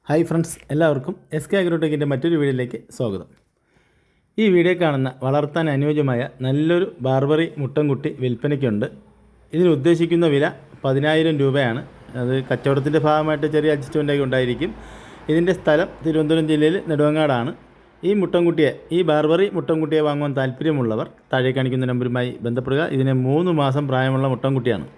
Hi friends, എല്ലാവർക്കും SK അഗ്രോടെക്കിൻ്റെ മറ്റൊരു വീഡിയോയിലേക്ക് സ്വാഗതം. ഈ വീഡിയോ കാണുന്ന വളർത്താൻ അനുയോജ്യമായ നല്ലൊരു ബാർബറി മുട്ടൻകുട്ടി വിൽപ്പനയ്ക്കുണ്ട്. ഇതിന് ഉദ്ദേശിക്കുന്ന വില 10,000 രൂപയാണ്. അത് കച്ചവടത്തിൻ്റെ ഭാഗമായിട്ട് ചെറിയ അഡ്ജസ്റ്റ്മെൻറ്റൊക്കെ ഉണ്ടായിരിക്കും. ഇതിൻ്റെ സ്ഥലം തിരുവനന്തപുരം ജില്ലയിൽ നെടുവങ്ങാടാണ്. ഈ ബാർബറി മുട്ടൻകുട്ടിയെ വാങ്ങുവാൻ താല്പര്യമുള്ളവർ താഴെ കാണിക്കുന്ന നമ്പറുമായി ബന്ധപ്പെടുക. ഇതിന് 3 മാസം പ്രായമുള്ള മുട്ടൻകുട്ടിയാണ്.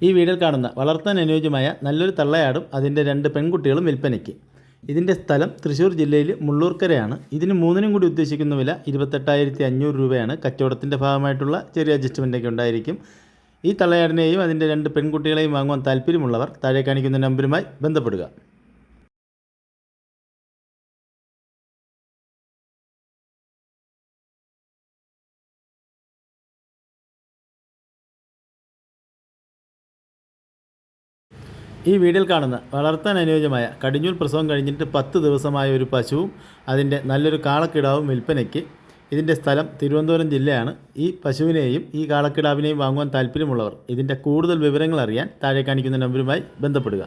ഈ വീഡിയോയിൽ കാണുന്ന വളർത്താൻ അനുയോജ്യമായ നല്ലൊരു തള്ളയാടും അതിൻ്റെ 2 പെൺകുട്ടികളും വിൽപ്പനയ്ക്ക്. ഇതിൻ്റെ സ്ഥലം തൃശ്ശൂർ ജില്ലയിൽ മുള്ളൂർക്കരയാണ്. ഇതിന് 3നും കൂടി ഉദ്ദേശിക്കുന്ന വില 28,500 രൂപയാണ്. കച്ചവടത്തിൻ്റെ ഭാഗമായിട്ടുള്ള ചെറിയ അഡ്ജസ്റ്റ്മെൻറ്റൊക്കെ ഉണ്ടായിരിക്കും. ഈ തള്ളയാടിനെയും അതിൻ്റെ 2 പെൺകുട്ടികളെയും വാങ്ങുവാൻ താല്പര്യമുള്ളവർ താഴെ കാണിക്കുന്ന നമ്പറുമായി ബന്ധപ്പെടുക. ഈ വീഡിയോയിൽ കാണുന്ന വളർത്താൻ അനുയോജ്യമായ കടിഞ്ഞൂൽ പ്രസവം കഴിഞ്ഞിട്ട് 10 ദിവസമായ ഒരു പശുവും അതിൻ്റെ നല്ലൊരു കാളക്കിടാവും വിൽപ്പനയ്ക്ക്. ഇതിൻ്റെ സ്ഥലം തിരുവനന്തപുരം ജില്ലയാണ്. ഈ പശുവിനെയും ഈ കാളക്കിടാവിനെയും വാങ്ങുവാൻ താല്പര്യമുള്ളവർ ഇതിൻ്റെ കൂടുതൽ വിവരങ്ങൾ അറിയാൻ താഴെ കാണിക്കുന്ന നമ്പറുമായി ബന്ധപ്പെടുക.